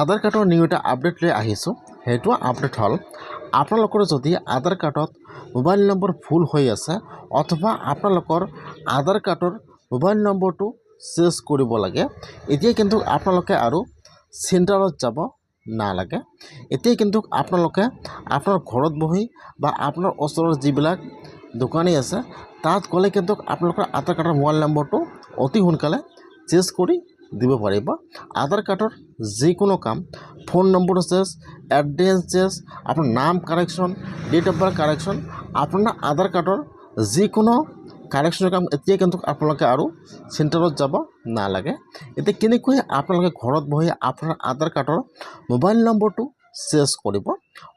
আধাৰ কাৰ্ডৰ নিউ এটা আপডেট লৈ আহিছোঁ। সেইটো আপডেট হ'ল আপোনালোকৰ যদি আধাৰ কাৰ্ডত মোবাইল নম্বৰ ভুল হৈ আছে অথবা আপোনালোকৰ আধাৰ কাৰ্ডৰ মোবাইল নম্বৰটো চেঞ্জ কৰিব লাগে, এতিয়া কিন্তু আপোনালোকে আৰু চেণ্টাৰত যাব নালাগে। এতিয়া কিন্তু আপোনালোকে আপোনাৰ ঘৰত বহি বা আপোনাৰ ওচৰৰ যিবিলাক দোকানী আছে তাত গ'লে কিন্তু আপোনালোকৰ আধাৰ কাৰ্ডৰ মোবাইল নম্বৰটো অতি সোনকালে চেঞ্জ কৰি দিব পাৰিব। আধাৰ কাৰ্ডৰ যিকোনো কাম, phone number change, address change, আপোনাৰ নাম correction, date of birth correction, আপোনাৰ আধাৰ কাৰ্ডৰ যিকোনো কাৰেকশ্যনৰ কাম এতিয়া কিন্তু আপোনালোকে আৰু চেণ্টাৰত যাব নালাগে। এতিয়া কেনেকৈ আপোনালোকে ঘৰত বহি আপোনাৰ আধাৰ কাৰ্ডৰ মোবাইল নম্বৰটো চেঞ্জ কৰিব,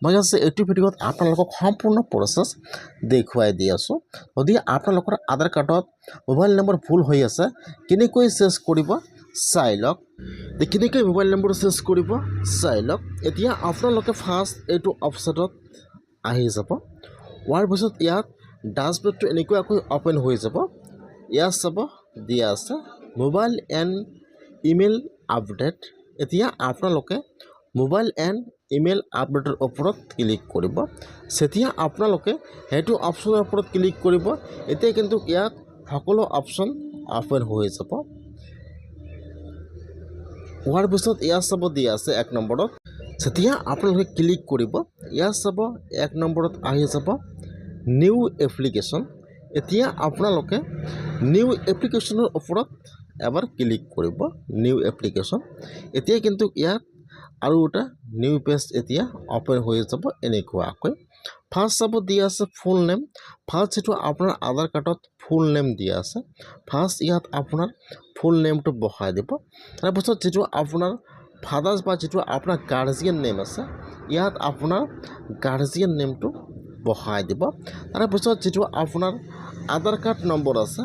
মই আজি এইটো ভিডিঅ'ত আপোনালোকক সম্পূৰ্ণ প্ৰচেছ দেখুৱাই দি আছোঁ। যদি আপোনালোকৰ আধাৰ কাৰ্ডত মোবাইল নম্বৰ ভুল হৈ আছে কেনেকৈ চেঞ্জ কৰিব চাই লওক। কেনেকৈ মোবাইল নম্বৰ চেঞ্জ কৰিব চাই লওক। এতিয়া আপোনালোকে ফাৰ্ষ্ট এইটো অপশ্যনত আহি যাব। হোৱাৰ পিছত ইয়াত ডাছবোৰ্ডটো এনেকুৱাকৈ অ'পেন হৈ যাব। ইয়াত চাব দিয়া আছে মোবাইল এণ্ড ইমেইল আপডেট। এতিয়া আপোনালোকে মোবাইল এণ্ড ইমেইল আপডেটৰ ওপৰত ক্লিক কৰিব। যেতিয়া আপোনালোকে সেইটো অপশ্যনৰ ওপৰত ক্লিক কৰিব এতিয়া কিন্তু ইয়াত সকলো অপশ্যন অ'পেন হৈ যাব। হোৱাৰ পিছত ইয়াত চাব দিয়া আছে 1 নম্বৰত। যেতিয়া আপোনালোকে ক্লিক কৰিব ইয়াত চাব 1 নম্বৰত আহি যাব নিউ এপ্লিকেশ্যন। এতিয়া আপোনালোকে নিউ এপ্লিকেশ্যনৰ ওপৰত এবাৰ ক্লিক কৰিব। নিউ এপ্লিকেশ্যন এতিয়া কিন্তু ইয়াত আৰু এটা নিউ পেজ এতিয়া অ'পেন হৈ যাব এনেকুৱাকৈ। ফাৰ্ষ্ট চাব দিয়া আছে ফুল নেম। ফাৰ্ষ্ট যিটো আপোনাৰ আধাৰ কাৰ্ডত ফুল নেম দিয়া আছে ফাৰ্ষ্ট ইয়াত আপোনাৰ ফুল নেমটো বহাই দিব। তাৰপিছত যিটো আপোনাৰ ফাদাৰ্ছ বা যিটো আপোনাৰ গাৰ্জিয়ান নেম আছে ইয়াত আপোনাৰ গাৰ্জিয়ান নেমটো বহাই দিব। তাৰপিছত যিটো আপোনাৰ আধাৰ কাৰ্ড নম্বৰ আছে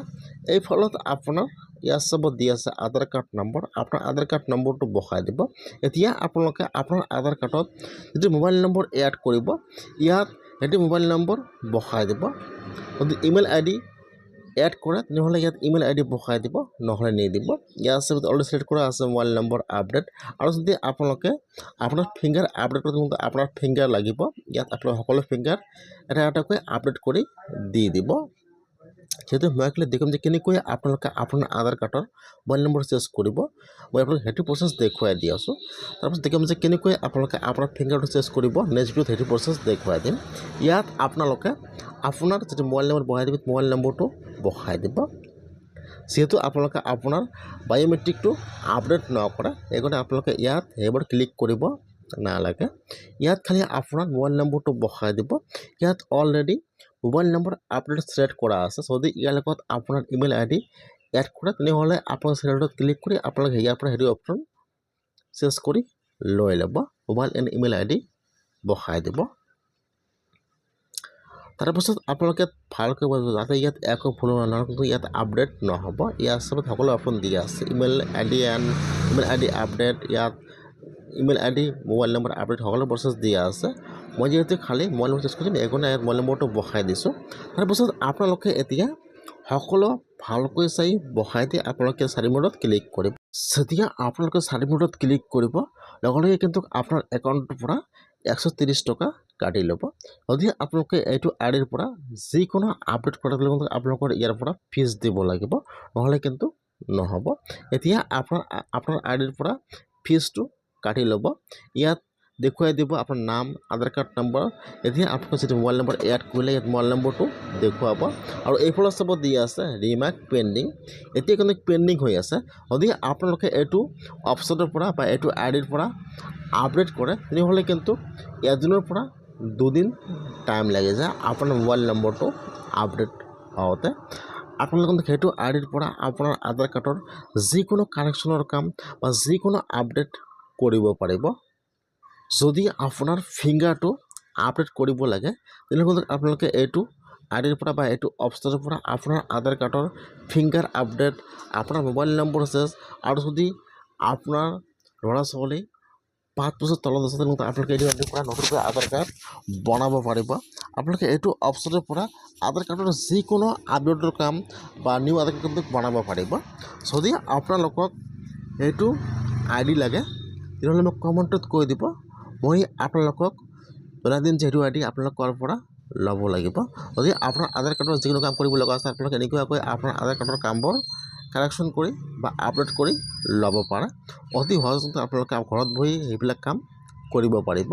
এই ফলত আপোনাৰ ইয়াত চাব দি আছে আধাৰ কাৰ্ড নম্বৰ, আপোনাৰ আধাৰ কাৰ্ড নম্বৰটো বহাই দিব। এতিয়া আপোনালোকে আপোনাৰ আধাৰ কাৰ্ডত যিটো মোবাইল নম্বৰ এড কৰিব ইয়াত সেইটো মোবাইল নম্বৰ বহাই দিব। যদি ইমেইল আই ডি এড কৰে তেনেহ'লে ইয়াত ইমেইল আই ডি বহাই দিব, নহ'লে নিদিব। ইয়াত আছে অলৰেডি ছিলেক্ট কৰা আছে মোবাইল নম্বৰ আপডেট। আৰু যদি আপোনালোকে আপোনাৰ ফিংগাৰ আপডেট কৰোঁতে আপোনাৰ ফিংগাৰ লাগিব, ইয়াত আপোনালোকে সকলো ফিংগাৰ এটা এটাকৈ আপডেট কৰি দি দিব। সেইটো মই খালি দেখুৱাম যে কেনেকৈ আপোনালোকে আপোনাৰ আধাৰ কাৰ্ডৰ মোবাইল নম্বৰ চেঞ্জ কৰিব, মই আপোনালোক সেইটো প্ৰচেছ দেখুৱাই দি আছোঁ। তাৰপিছত দেখুৱাম যে কেনেকৈ আপোনালোকে আপোনাৰ ফিংগাৰটো চেঞ্জ কৰিব নেক্সট ভিডিঅ'ত সেইটো প্ৰচেছ দেখুৱাই দিম। ইয়াত আপোনালোকে আপোনাৰ যিটো মোবাইল নম্বৰ বহাই দিব মোবাইল নম্বৰটো বহাই দিব। যিহেতু আপোনালোকে আপোনাৰ বায়'মেট্ৰিকটো আপডেট নকৰে সেইকাৰণে আপোনালোকে ইয়াত সেইবোৰ ক্লিক কৰিব নালাগে। ইয়াত খালি আপোনাৰ মোবাইল নম্বৰটো বহাই দিব। ইয়াত already mobile number update set কৰা আছে। যদি ইয়াৰ লগত আপোনাৰ ইমেইল আই ডি এড কৰে তেনেহ'লে আপোনাৰ চেনেলটোত ক্লিক কৰি আপোনালোকে ইয়াৰ পৰা সেইটো অপশ্যন চেঞ্জ কৰি লৈ ল'ব। Mobile and email I D বহাই দিব। তাৰপিছত আপোনালোকে ভালকৈ যাতে ইয়াত একো ভুল নহয় কিন্তু ইয়াত আপডেট নহ'ব। ইয়াৰ চবত সকলো অপশ্যন দিয়া আছে email I D and email I D update, ইয়াত ইমেইল আই ডি মোবাইল নম্বৰ আপডেট সকলো প্ৰচেছ দিয়া আছে। মই যিহেতু খালি মোবাইল নম্বৰ চেঞ্জ কৰিম এইকাৰণে ইয়াত মোবাইল নম্বৰটো বহাই দিছোঁ। তাৰপিছত আপোনালোকে এতিয়া সকলো ভালকৈ চাই বহাই দি আপোনালোকে 4 মিনিটত ক্লিক কৰিব। যেতিয়া আপোনালোকে 4 মিনিটত ক্লিক কৰিব লগে লগে কিন্তু আপোনাৰ একাউণ্টৰ পৰা 130 টকা কাটি ল'ব। যদি আপোনালোকে এইটো আই ডিৰ পৰা যিকোনো আপডেট কৰাৰ লগত আপোনালোকৰ ইয়াৰ পৰা ফিজ দিব লাগিব, নহ'লে কিন্তু নহ'ব। এতিয়া আপোনাৰ আই ডিৰ পৰা ফিজটো কাটি ল'ব। ইয়াত দেখুৱাই দিব আপোনাৰ নাম, আধাৰ কাৰ্ড নম্বৰ। এতিয়া আপোনালোকে যিটো মোবাইল নম্বৰ এড কৰিলে ইয়াত মোবাইল নম্বৰটো দেখুৱাব। আৰু এইফালে চাব দিয়া আছে ৰিমাৰ্ক পেণ্ডিং। এতিয়া কিন্তু পেণ্ডিং হৈ আছে। যদি আপোনালোকে এইটো অপশ্যনৰ পৰা বা এইটো আই ডিৰ পৰা আপডেট কৰে তেনেহ'লে কিন্তু এদিনৰ পৰা 2 দিন টাইম লাগি যায় আপোনাৰ মোবাইল নম্বৰটো আপডেট হওঁতে। আপোনালোকে কিন্তু সেইটো আই ডিৰ পৰা আপোনাৰ আধাৰ কাৰ্ডৰ যিকোনো কাৰেকশ্যনৰ কাম বা যিকোনো আপডেট কৰিব পাৰিব। যদি আপোনাৰ ফিংগাৰটো আপডেট কৰিব লাগে তেনেহ'লে আপোনালোকে এইটো আই ডিৰ পৰা বা এইটো অপশ্যনৰ পৰা আপোনাৰ আধাৰ কাৰ্ডৰ ফিংগাৰ আপডেট, আপোনাৰ মোবাইল নম্বৰ চেঞ্জ, আৰু যদি আপোনাৰ ল'ৰা ছোৱালী 5 বছৰ তলত আছে তেনেহ'লে আপোনালোকে এইটো আইডিৰ পৰা নতুনকৈ আধাৰ কাৰ্ড বনাব পাৰিব। আপোনালোকে এইটো অপশ্যনৰ পৰা আধাৰ কাৰ্ডৰ যিকোনো আপডেটৰ কাম বা নিউ আধাৰ কাৰ্ড বনাব পাৰিব। যদি আপোনালোকক এইটো আই ডি লাগে তেতিয়াহ'লে মোক কমেণ্টত কৈ দিব, মই আপোনালোকক জনাই দিম যে সেইটো আইডি আপোনালোক ক'ৰ পৰা ল'ব লাগিব। যদি আপোনাৰ আধাৰ কাৰ্ডৰ যিকোনো কাম কৰিব লগা আছে আপোনালোকে এনেকুৱাকৈ আপোনাৰ আধাৰ কাৰ্ডৰ কামবোৰ কাৰেকশ্যন কৰি বা আপডেট কৰি ল'ব পাৰে। অতি সহজতে আপোনালোকে ঘৰত বহি সেইবিলাক কাম কৰিব পাৰিব।